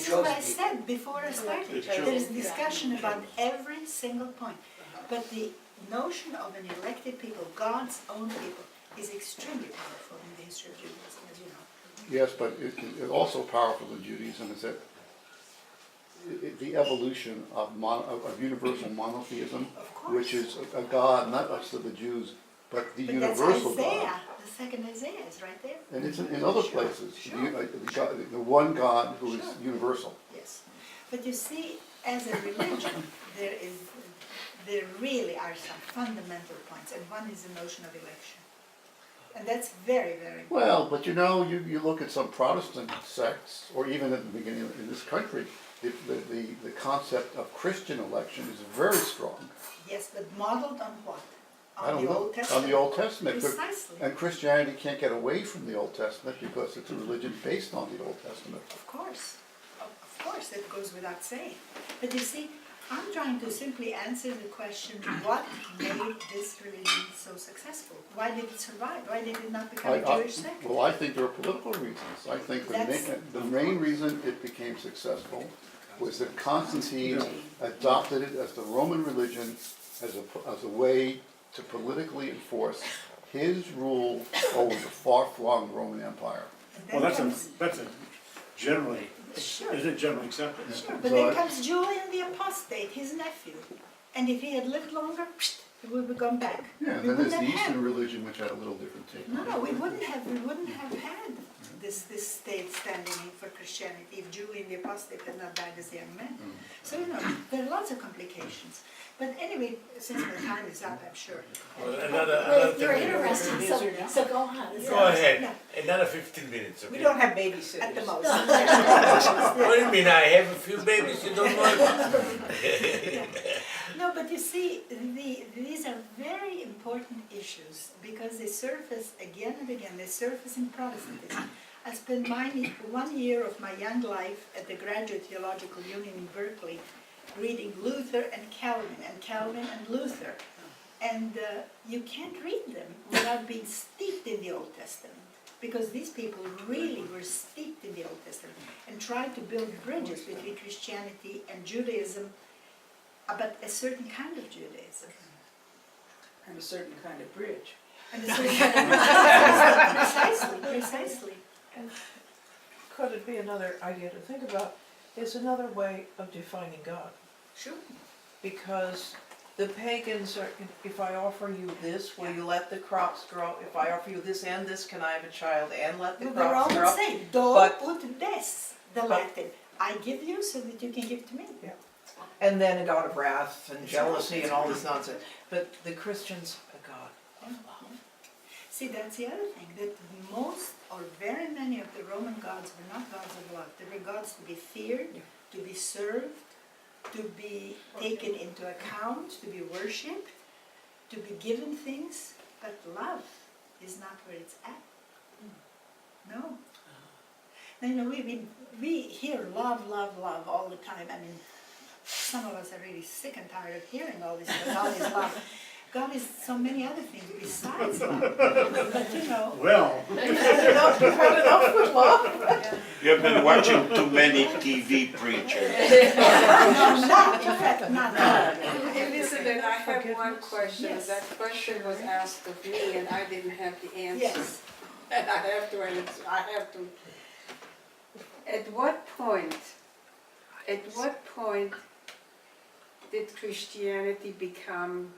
is what I said before I started. There is discussion about every single point. But the notion of an elected people, God's own people, is extremely powerful in the history of Judaism, as you know. Yes, but it's also powerful in Judaism is that the evolution of universal monotheism, Of course. which is a God, not us to the Jews, but the But universal that's Isaiah. God. The second Isaiah is right there. And it's in other Sure, places, sure. the one God who is Sure. universal. Yes. But you see, as a religion, there really are some fundamental points, and one is the notion of election. And that's very, very important. Well, but you know, you look at some Protestant sects, or even at the beginning in this country, the concept of Christian election is very strong. Yes, but modeled on what? I On don't the know, Old Testament? on the Old Testament. But- Precisely. And Christianity can't get away from the Old Testament because it's a religion based on the Old Testament. Of course, that goes without saying. But you see, I'm trying to simply answer the question, what made this religion so successful? Why did it survive? Why did it not become a Jewish sect? Well, I think there are political reasons. I think the main reason it became successful was that Constantine adopted it as the Roman religion as a way to politically enforce his rule over the far-flung Roman Empire. Well, that's a generally, Sure. is it generally accepted? Sure, but then comes Julian the Apostate, his nephew. And if he had lived longer, it would have gone back. Yeah, We then there's wouldn't the have Eastern had- religion, which had a little different take. No, we wouldn't have had this state standing in for Christianity if Julian the Apostate had not died as a young man. So, you know, there are lots of complications. But anyway, since my time is up, I'm sure. Well, another You're thing. interested, so go on. Go ahead. No. Another 15 minutes. Okay? We don't have babysitters. At the most. What do you mean? I have a few babies you don't know about. No, but you see, these are very important issues because they surface again and again. They surface in Protestantism. I spent 1 year of my young life at the Graduate Theological Union in Berkeley reading Luther and Calvin and Luther. And you can't read them without being steeped in the Old Testament, because these people really were steeped in the Old Testament and tried to build bridges between Christianity and Judaism, but a certain kind of Judaism. And a certain kind of bridge. And a certain kind of precisely. And could it be another idea to think about, is another way of defining God? Sure. Because the pagans are, if I offer you this, will you let the crops grow? If I offer you this and this, can I have a child and let the The crops grow? Romans say, do But- ut des, the Latin. I give you so that you can give to me. And then a God of wrath and jealousy and all this nonsense. But the Christians, a God of love. See, that's the other thing, that most or very many of the Roman gods were not gods of love. They were gods to be feared, to be served, to be taken into account, to be worshipped, to be given things, but love is not where it's at. No. Now, you know, we hear love, love, love all the time. I mean, some of us are really sick and tired of hearing all this, but God is love. God is so many other things besides love. But you know, Well, You've had enough with love. You have been watching too many TV preachers. not, in fact, not that. Elisabeth, I have one Forgiveness. question. Yes. That question was asked of me and I didn't have the answer. Yes. And I have to answer, At what point did Christianity become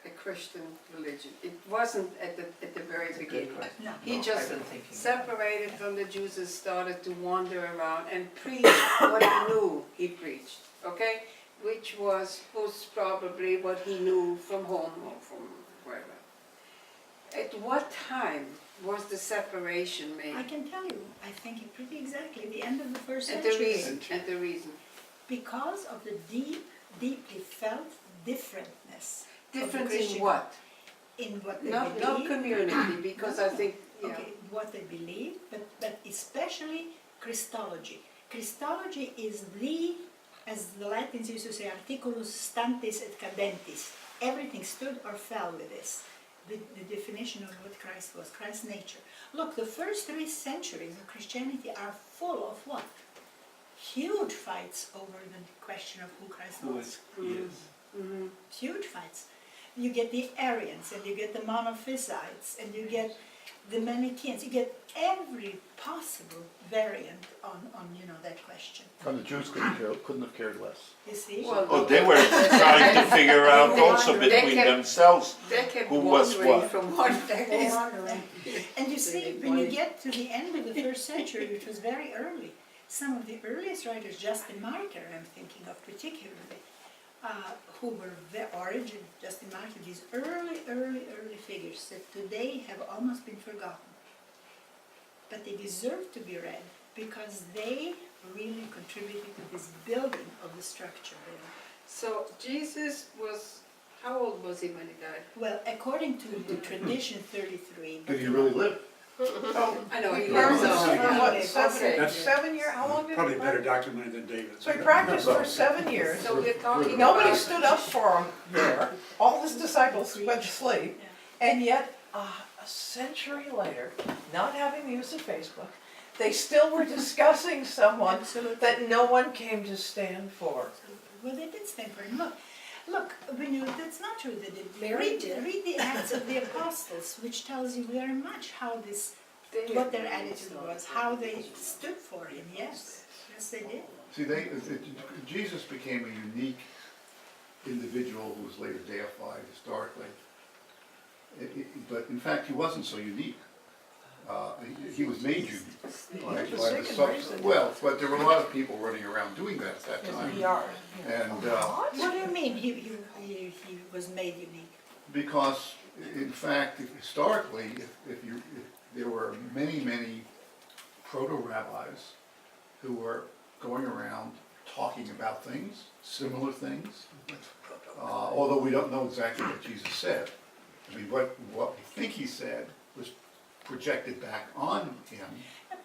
a Christian religion? It wasn't at the very beginning. No. He No, just I've been thinking. separated from the Jews and started to wander around and preach what he knew he preached, okay? Which was most probably what he knew from home or from wherever. At what time was the separation made? I can tell you, I think it pretty exactly, the end of the first And century. the reason. Because of the deeply felt differentness. of the Difference Christian- in what? In what they Not believe. community, because I think, yeah. Okay, what they believe, but especially Christology. Christology is as the Latins used to say, articulus stantis et cadentis. Everything stood or fell with this. The definition of what Christ was, Christ's nature. Look, the first 3 centuries of Christianity are full of what? huge fights over the question of who Christ was. Huge fights. You get the Arians, and you get the Monophysites, and you get the Manichaeans. You get every possible variant on that question. And the Jews couldn't have cared less. You see? Well, Oh, they were trying to figure out also They between kept- themselves They kept who was wandering what. from one place. And you see, when you get to the end of the first century, which was very early, some of the earliest writers, Justin Martyr, I'm thinking of particularly, who were Origen, Justin Martyr, these early figures that today have almost been forgotten. But they deserve to be read because they really contributed to this building of the structure there. So Jesus was, how old was he when he died? Well, according to the tradition, 33. Did he really live? Oh, I know he he lives practiced on. for what, Okay. seven years, how long did he Probably better practice? documented than David. So he practiced for 7 years. So we're talking Nobody about, stood up for him there. All his disciples went to sleep. And yet, a century later, not having the use of Facebook, they still were discussing someone that no one came to stand for. Well, they did stand for him. Look, that's not true. They did. Mary Read did. the Acts of the Apostles, which tells you very much what their attitude was, how they stood for him. Yes, they did. See, Jesus became a unique individual who was later deified historically. But in fact, he wasn't so unique. He was made unique by the substance. Well, but there were a lot of people running around doing that at that time. And What do you mean he was made unique? because, in fact, historically, if there were many proto-rabbis who were going around talking about things, similar things, although we don't know exactly what Jesus said. I mean, what we think he said was projected back on him.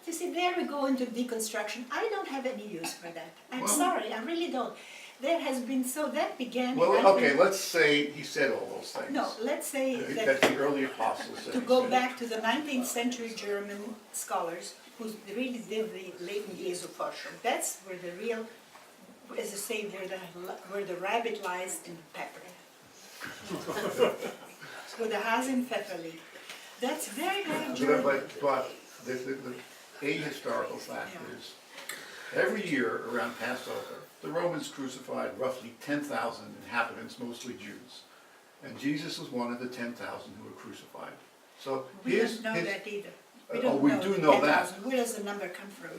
You see, there we go into deconstruction. I don't have any use for that. I'm Well- sorry, I really don't. There has been, that began in Well, 19 okay, let's say he said all those things. No, let's say That the early apostles said to he go said. back to the 19th century German scholars who really did the Leben Jesu Forschung. That's where the real, as I say, where the rabbit lies in the pepper. Where the Hase im Pfeffer liegt. That's very German. But the ahistorical fact Yeah. is, every year around Passover, the Romans crucified roughly 10,000 inhabitants, mostly Jews. And Jesus was one of the 10,000 who were crucified. So We don't know that either. We don't we know do the know that. 10,000. Where does the number come from?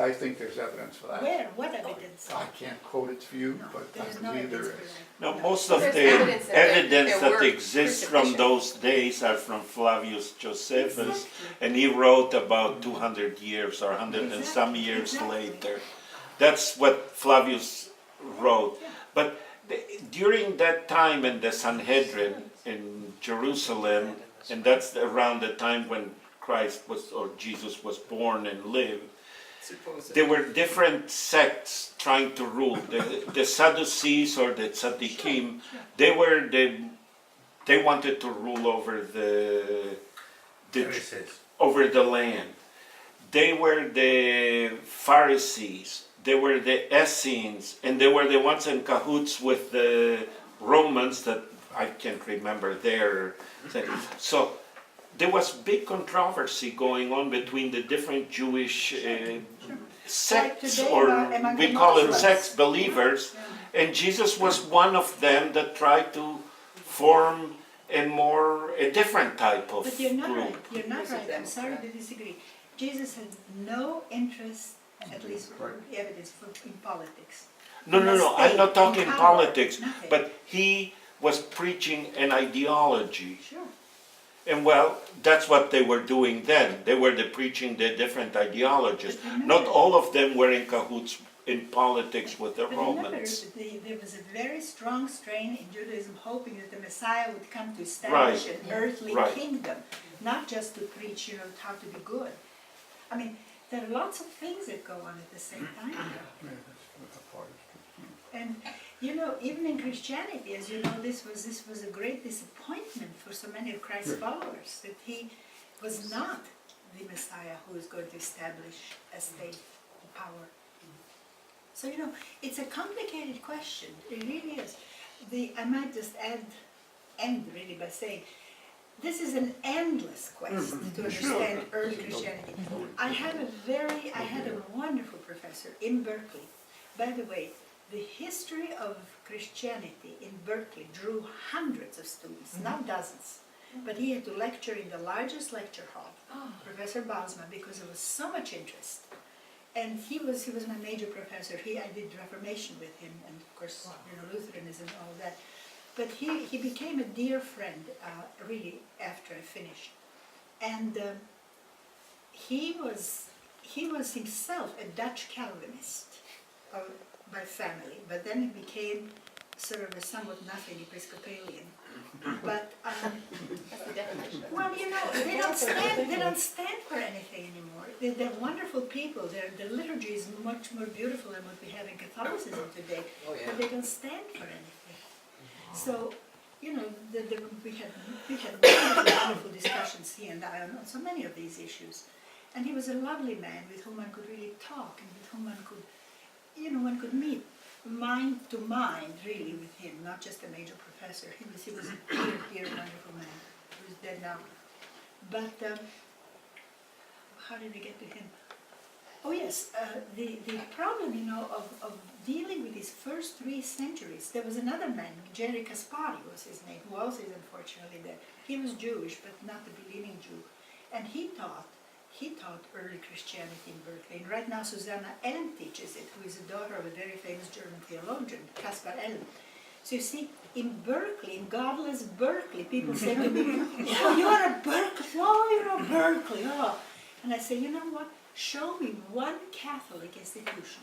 I think there's evidence for that. Where? What evidence? I can't quote it to you, No, but there I is no believe there evidence is. for No, that. most of There's the evidence that evidence there that were exists from crucifixions. those days are from Flavius Josephus, Exactly. and he wrote about 200 years or 100 and some Exactly, years exactly. later. That's what Flavius wrote. But during that time in the Sanhedrin in Jerusalem, and that's around the time when Christ was, or Jesus was born and lived, there were different sects trying to rule. The Sadducees or the Tzaddikim, they wanted to rule over over the land. They were the Pharisees, they were the Essenes, and they were the ones in cahoots with the Romans that I can't remember their thing. So there was big controversy going on between the different Jewish sects, today or among we the call it Muslims. sects, believers, and Jesus was one of them that tried to form a different type of But you're not group. right, you're not right, I'm sorry to disagree. Jesus had no interest, at least for evidence, in politics. No, in the I'm state, not talking in power, politics, nothing. but he was preaching an ideology. Sure. And well, that's what they were doing then. They were preaching the different ideologies. But remember- Not all of them were in cahoots in politics with the But remember, Romans. there was a very strong strain in Judaism hoping that the Messiah would come to establish Right. an earthly Right. kingdom, not just to preach, how to be good. I mean, there are lots of things that go on at the same time. Yeah, that's a part of it. And even in Christianity, as you know, this was a great disappointment for so many of Christ's followers, that he was not the Messiah who was going to establish a state of power. So, it's a complicated question, it really is. I might just end really by saying, this is an endless quest to understand early Christianity. I had a wonderful professor in Berkeley. By the way, the history of Christianity in Berkeley drew hundreds of students, not dozens. But he had to lecture in the largest lecture hall, Professor Balsma, because there was so much interest. And he was my major professor. I did Reformation with him, and of course, Lutheranism and all that. But he became a dear friend, really, after I finished. And he was himself a Dutch Calvinist by family, but then he became sort of a somewhat nothing Episcopalian. But well, they don't stand for anything anymore. They're wonderful people. The liturgy is much more beautiful than what we have in Catholicism today. But they don't stand for anything. So, we had wonderful discussions, he and I, on so many of these issues. And he was a lovely man with whom one could really talk, and with whom one could meet mind to mind, really, with him, not just a major professor. He was a dear, wonderful man. He was dead now. But how did we get to him? Oh yes, the problem, of dealing with these first 3 centuries. There was another man, Jerry Kaspari was his name, who also is unfortunately dead. He was Jewish, but not a believing Jew, and he taught early Christianity in Berkeley. And right now, Susanna Elm teaches it, who is the daughter of a very famous German theologian, Caspar Elm. So you see, in Berkeley, in godless Berkeley, people say to me, "Oh, you are a Berkeley? Oh, Berkeley, oh." And I say, you know what? Show me one Catholic institution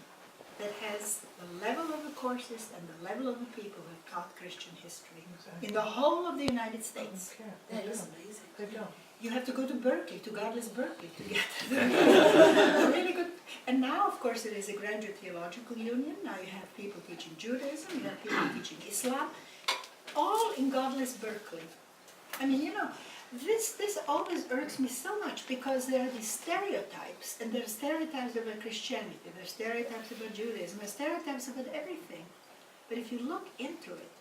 that has the level of the courses and the level of the people who have taught Christian history in the whole of the United States. That is amazing. They don't. You have to go to Berkeley, to godless Berkeley, to get the really good. And now, of course, there is a graduate theological union. Now you have people teaching Judaism, you have people teaching Islam, all in godless Berkeley. I mean, this always irks me so much, because there are these stereotypes, and there are stereotypes about Christianity, there are stereotypes about Judaism, there are stereotypes about everything. But if you look into it,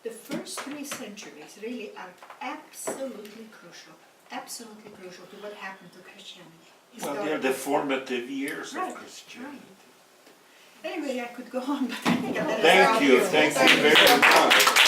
the first 3 centuries really are absolutely crucial to what happened to Christianity. Well, they're the formative years Right, of Christianity. Anyway, I could go on, but I think I better Thank stop you here. very much.